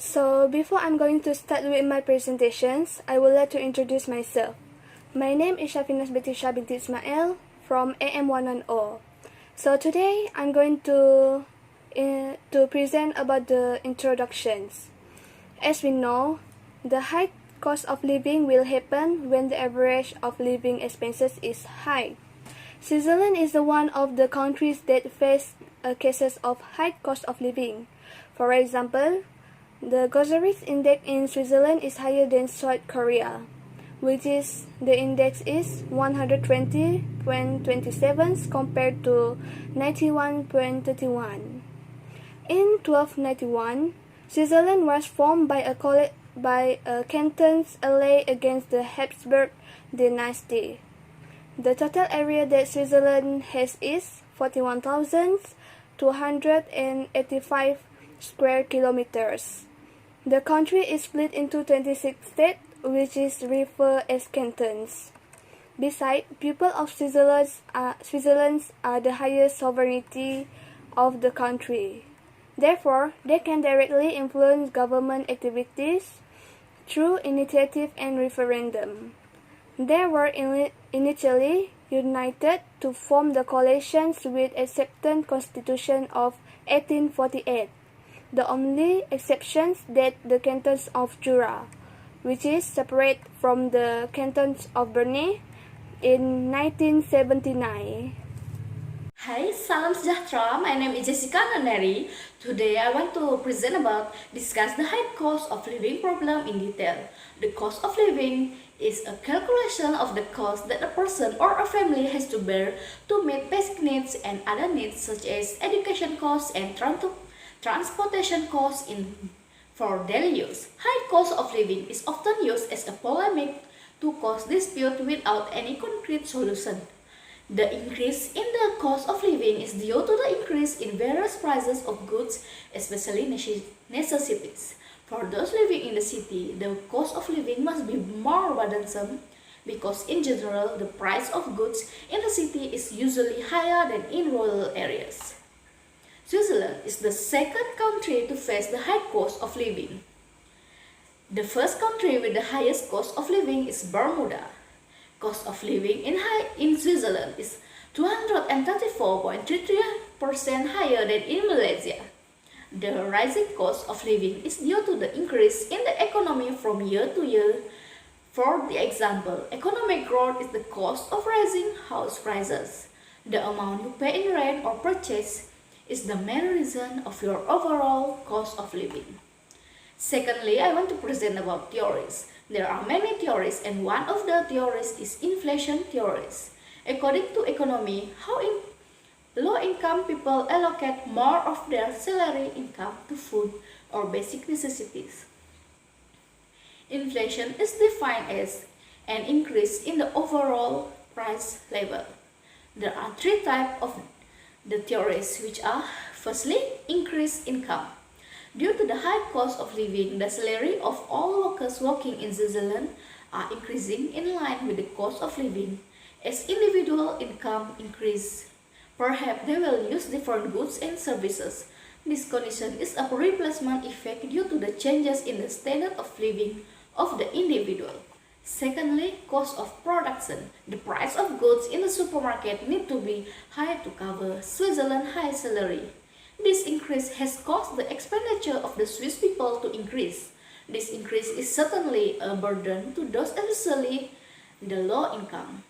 So before I'm going to start with my presentations, I would like to introduce myself. My name is Syafienas Batriesyia Binti Ismail from AM110. So today I'm going to present about the introductions. As we know, the high cost of living will happen when the average of living expenses is high. Switzerland is one of the countries that face cases of high cost of living. For example, the groceries index in Switzerland is higher than South Korea, which is the index is 120.27 compared to 91.31. In 1291, Switzerland was formed by a cantons allied against the Habsburg dynasty. The total area that Switzerland has is 41,285 square kilometers. The country is split into 26 states, which is referred as cantons. Besides, people of Switzerland are the highest sovereignty of the country. Therefore, they can directly influence government activities through initiative and referendum. They were initially united to form the coalitions with accepted Constitution of 1848. The only exceptions that the cantons of Jura, which is separate from the cantons of Berne in 1979. Hi, salam sejahtera. My name is Jessica Neri. Today I want to discuss the high cost of living problem in detail. The cost of living is a calculation of the cost that a person or a family has to bear to meet basic needs and other needs such as education costs and transportation costs for daily use. High cost of living is often used as a polemic to cause dispute without any concrete solution. The increase in the cost of living is due to the increase in various prices of goods, especially necessities. For those living in the city, the cost of living must be more burdensome because in general, the price of goods in the city is usually higher than in rural areas. Switzerland is the second country to face the high cost of living. The first country with the highest cost of living is Bermuda. Cost of living in Switzerland is 234.33% higher than in Malaysia. The rising cost of living is due to the increase in the economy from year to year. For the example, economic growth is the cost of rising house prices. The amount you pay in rent or purchase is the main reason of your overall cost of living. Secondly, I want to present about theories. There are many theories and one of the theories is inflation theories. According to economy, low-income people allocate more of their salary income to food or basic necessities. Inflation is defined as an increase in the overall price level. There are three types of the theories, which are: firstly, increased income. Due to the high cost of living, the salary of all workers working in Switzerland are increasing in line with the cost of living. As individual income increase, perhaps they will use different goods and services. This condition is a replacement effect due to the changes in the standard of living of the individual. Secondly, cost of production. The price of goods in the supermarket need to be high to cover Switzerland's high salary. This increase has caused the expenditure of the Swiss people to increase. This increase is certainly a burden to those especially the low income.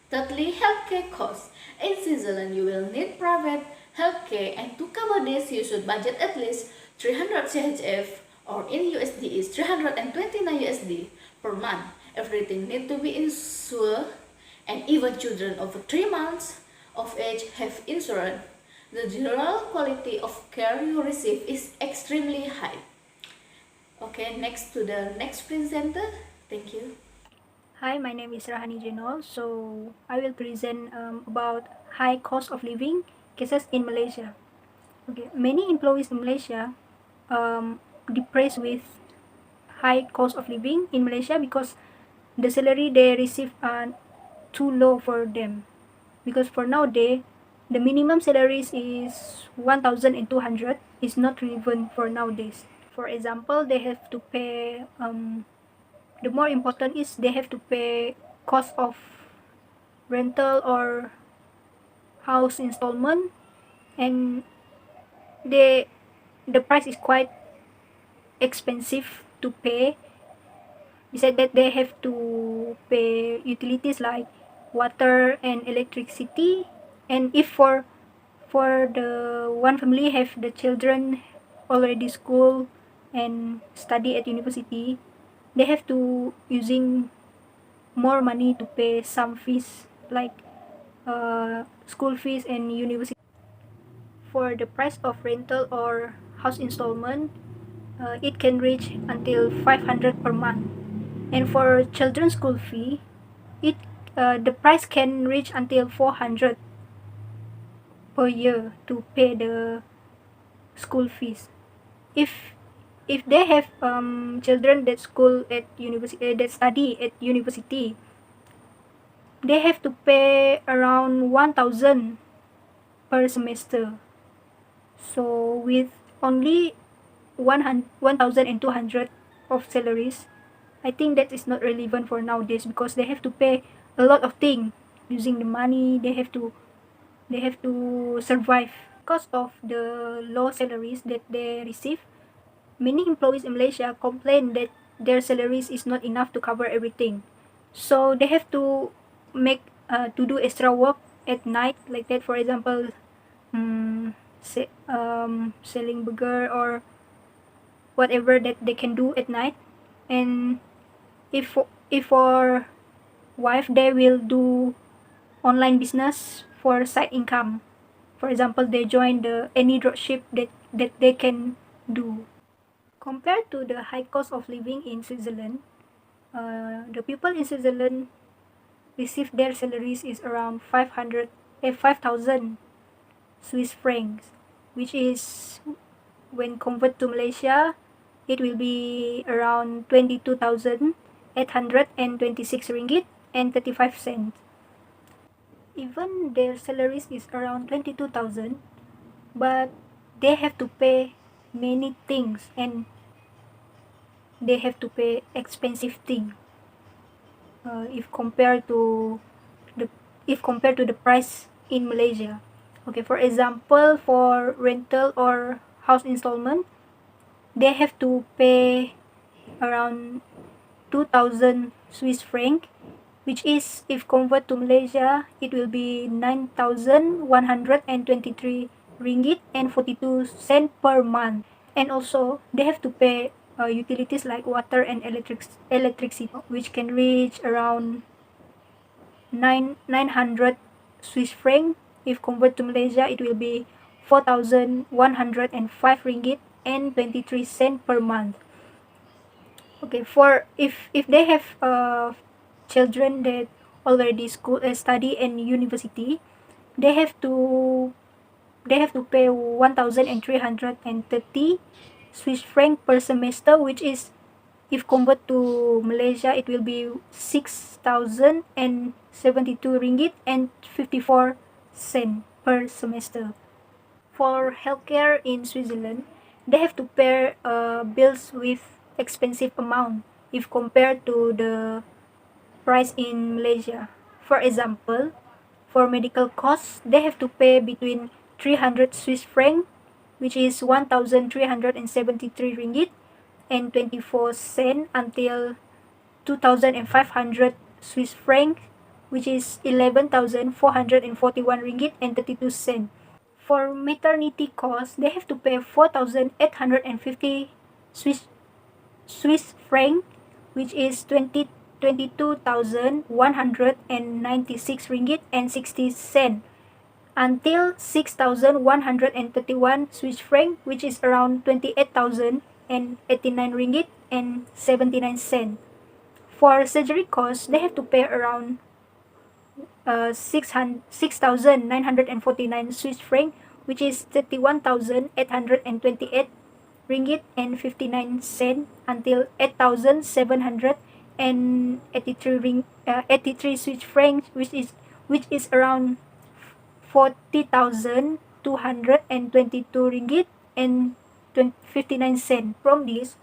Thirdly, healthcare costs. In Switzerland, you will need private healthcare, and to cover this, you should budget at least 300 CHF, or in USD is 329 USD per month. Everything needs to be insured, and even children over 3 months of age have insurance. The general quality of care you receive is extremely high. Okay, next to the next presenter. Thank you. Hi, my name is Rahani Janol. So I will present about high cost of living cases in Malaysia. Okay, many employees in Malaysia depressed with high cost of living in Malaysia because the salary they receive are too low for them. Because for nowadays, the minimum salaries is 1,200. Is not relevant for nowadays. For example, they have to pay, the more important is they have to pay cost of rental or house installment, and they the price is quite expensive to pay. Besides that, they have to pay utilities like water and electricity. And if for the one family have the children already school and study at university, they have to using more money to pay some fees like school fees and university. For the price of rental or house installment, it can reach until 500 per month. And for children's school fee, it the price can reach until 400 per year to pay the school fees. If they have children that school at university, that study at university, they have to pay around 1,000 per semester. So with only 1,200 of salaries, I think that is not relevant for nowadays, because they have to pay a lot of things using the money. They have to survive. Because of the low salaries that they receive, many employees in Malaysia complain that their salaries is not enough to cover everything. So they have to make to do extra work at night, like that. For example, selling burger or whatever that they can do at night. And if for wife, they will do online business for side income. For example, they join any dropship that they can do. Compared to the high cost of living in Switzerland, the people in Switzerland receive their salaries is around 5,000 Swiss francs, which is, when convert to Malaysia, it will be around 22,826 ringgit and 35 cents. Even their salaries is around 22,000, but they have to pay many things, and they have to pay expensive things if compared to the price in Malaysia. Okay, for example, for rental or house installment, they have to pay around 2,000 Swiss franc, which is, if convert to Malaysia, it will be 9,123 ringgit and 42 cent per month. And also, they have to pay utilities like water and electricity, which can reach around 900 Swiss franc. If convert to Malaysia, it will be 4,105 ringgit and 23 cent per month. Okay, for if they have children that already study in university, they have to pay 1,330 Swiss franc per semester, which is, if convert to Malaysia, it will be 6,072 ringgit and 54 cent per semester. For healthcare in Switzerland, they have to pay bills with expensive amount if compared to the price in Malaysia. For example, for medical costs, they have to pay between 300 Swiss franc, which is 1,373 ringgit and 24 cent, until 2,500 Swiss franc, which is 11,441 ringgit and 32 cent. For maternity costs, they have to pay 4,850 Swiss franc, which is 22,196 ringgit and 60 cent, until 6,131 Swiss franc, which is around 28,089 ringgit and 79 cent. For surgery costs, they have to pay around 6,949 Swiss franc, which is 31,828 ringgit and 59 cent, until 8,783 Swiss francs, which is around 40,222 ringgit and 59 cents. From this,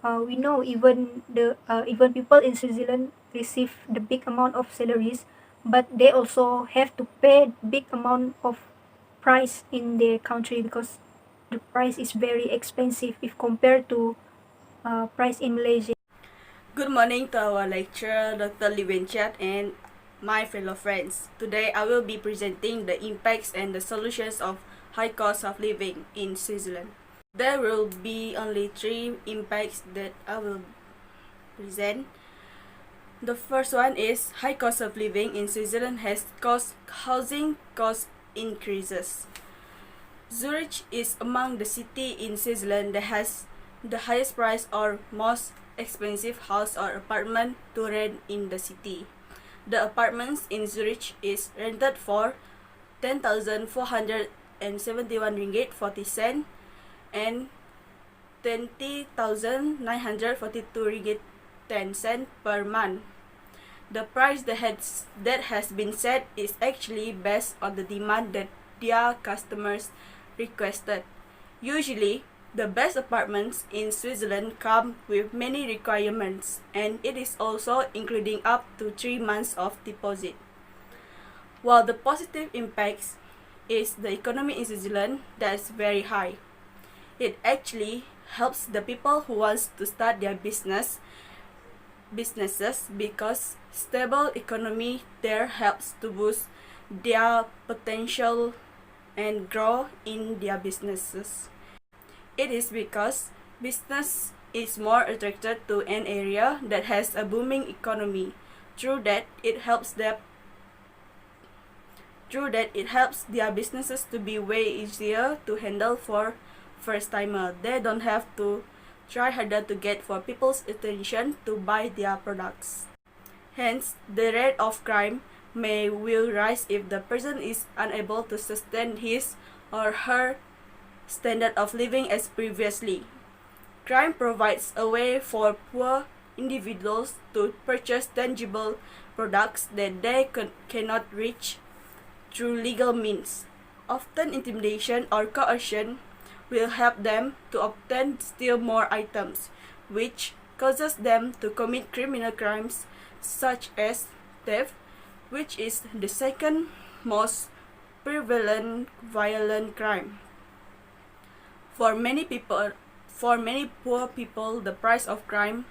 we know even people in Switzerland receive the big amount of salaries, but they also have to pay big amount of price in their country because the price is very expensive if compared to price in Malaysia. Good morning to our lecturer, Dr. Livenchat, and my fellow friends. Today I will be presenting the impacts and the solutions of high cost of living in Switzerland. There will be only 3 impacts that I will present. The first one is high cost of living in Switzerland has caused housing cost increases. Zurich is among the city in Switzerland that has the highest price or most expensive house or apartment to rent in the city. The apartments in Zurich is rented for 10,471 ringgit 40 cent and 20,942 ringgit 10 cent per month. The price that has been set is actually based on the demand that their customers requested. Usually, the best apartments in Switzerland come with many requirements, and it is also including up to 3 months of deposit. While the positive impacts is the economy in Switzerland that's very high. It actually helps the people who wants to start their businesses because stable economy there helps to boost their potential and grow in their businesses. It is because business is more attracted to an area that has a booming economy. Through that it helps their businesses to be way easier to handle for first-timer. They don't have to try harder to get for people's attention to buy their products. Hence, the rate of crime will rise if the person is unable to sustain his or her standard of living as previously. Crime provides a way for poor individuals to purchase tangible products that they cannot reach through legal means. Often intimidation or coercion will help them to obtain still more items, which causes them to commit criminal crimes such as theft, which is the second most prevalent violent crime. For many poor people, the price of crime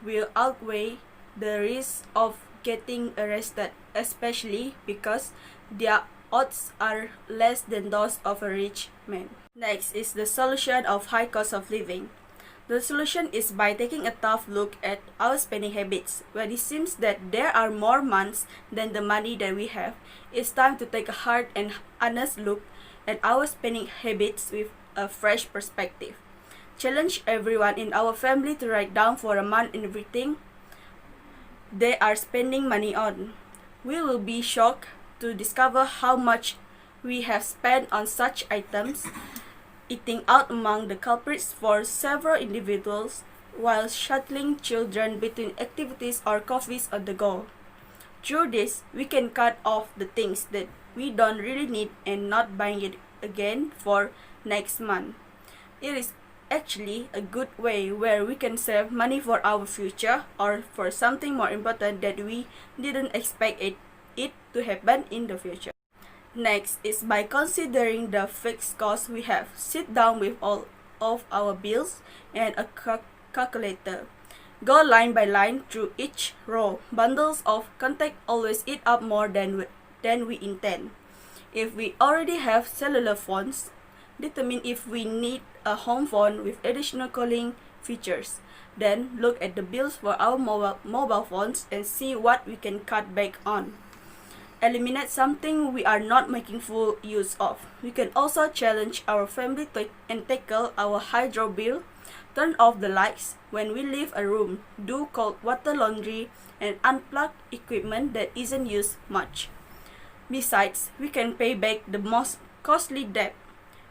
will outweigh the risk of getting arrested, especially because their odds are less than those of a rich man. Next is the solution of high cost of living. The solution is by taking a tough look at our spending habits. When it seems that there are more months than the money that we have, it's time to take a hard and honest look at our spending habits with a fresh perspective. Challenge everyone in our family to write down for a month everything they are spending money on. We will be shocked to discover how much we have spent on such items. Eating out among the culprits for several individuals, while shuttling children between activities or coffees on the go. Through this, we can cut off the things that we don't really need and not buying it again for next month. It is actually a good way where we can save money for our future or for something more important that we didn't expect it to happen in the future. Next is by considering the fixed costs we have. Sit down with all of our bills and a calculator. Go line by line through each row. Bundles of contact always eat up more than we intend. If we already have cellular phones, determine if we need a home phone with additional calling features. Then look at the bills for our mobile phones and see what we can cut back on. Eliminate something we are not making full use of. We can also challenge our family and tackle our hydro bill. Turn off the lights when we leave a room. Do cold water laundry and unplug equipment that isn't used much. Besides, we can pay back the most costly debt.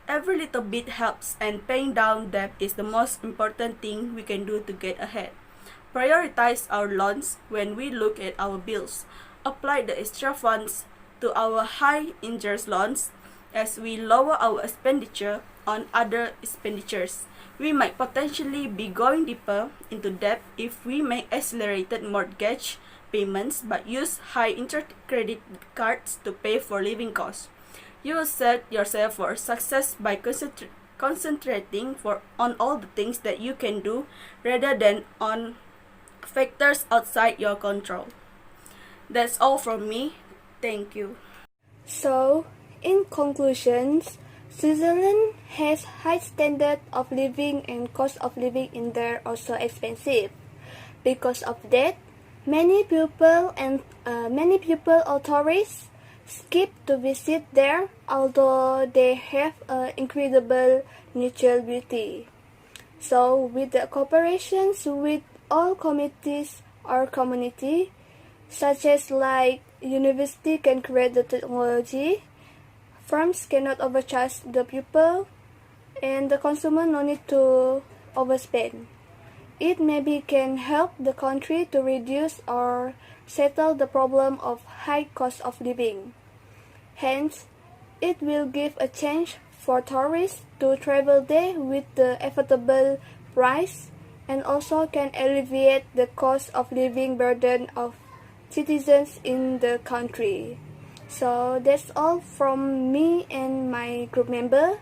Every little bit helps, and paying down debt is the most important thing we can do to get ahead. Prioritize our loans when we look at our bills. Apply the extra funds to our high interest loans as we lower our expenditure on other expenditures. We might potentially be going deeper into debt if we make accelerated mortgage payments but use high interest credit cards to pay for living costs. You will set yourself for success by concentrating on all the things that you can do rather than on factors outside your control. That's all from me. Thank you. So, in conclusion, Switzerland has high standard of living and cost of living in there also expensive. Because of that, many people or tourists skip to visit there, although they have incredible natural beauty. So, with the cooperations with all committees or community, such as like university can create the technology, firms cannot overcharge the people, and the consumer no need to overspend. It maybe can help the country to reduce or settle the problem of high cost of living. Hence, it will give a chance for tourists to travel there with the affordable price and also can alleviate the cost of living burden of citizens in the country. So that's all from me and my group member.